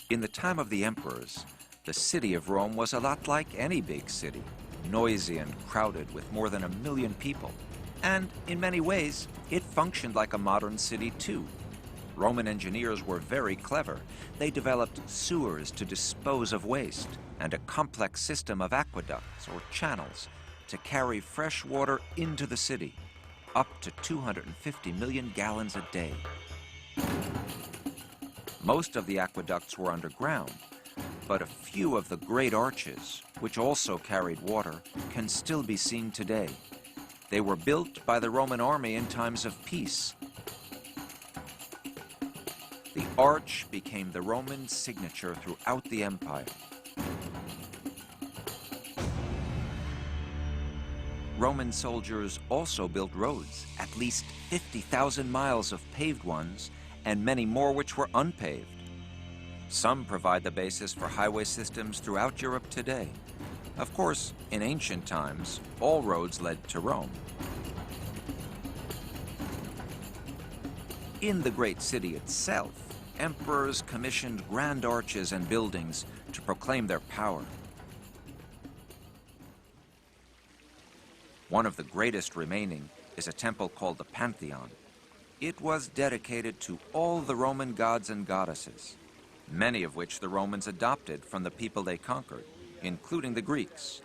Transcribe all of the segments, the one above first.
In the time of the emperors, the city of Rome was a lot like any big city, noisy and crowded with more than 1 million people. And in many ways, it functioned like a modern city too. Roman engineers were very clever. They developed sewers to dispose of waste and a complex system of aqueducts or channels to carry fresh water into the city, up to 250 million gallons a day. Most of the aqueducts were underground, but a few of the great arches, which also carried water, can still be seen today. They were built by the Roman army in times of peace. The arch became the Roman signature throughout the empire. Roman soldiers also built roads, at least 50,000 miles of paved ones, and many more which were unpaved. Some provide the basis for highway systems throughout Europe today. Of course, in ancient times, all roads led to Rome. In the great city itself, emperors commissioned grand arches and buildings to proclaim their power. One of the greatest remaining is a temple called the Pantheon. It was dedicated to all the Roman gods and goddesses, many of which the Romans adopted from the people they conquered, including the Greeks.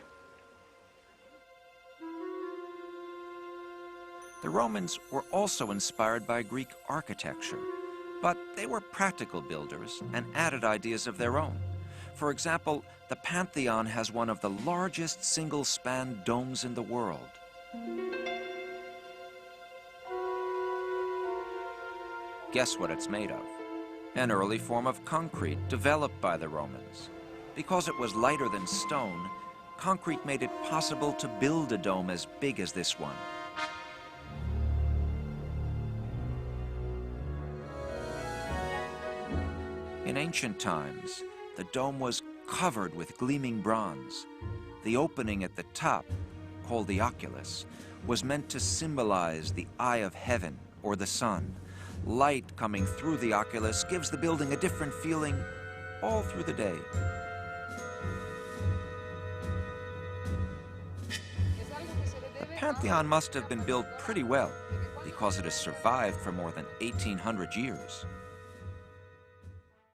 The Romans were also inspired by Greek architecture, but they were practical builders and added ideas of their own. For example, the Pantheon has one of the largest single-span domes in the world. Guess what it's made of? An early form of concrete developed by the Romans. Because it was lighter than stone, concrete made it possible to build a dome as big as this one. In ancient times, the dome was covered with gleaming bronze. The opening at the top, called the oculus, was meant to symbolize the eye of heaven or the sun. Light coming through the oculus gives the building a different feeling all through the day. The Pantheon must have been built pretty well because it has survived for more than 1,800 years.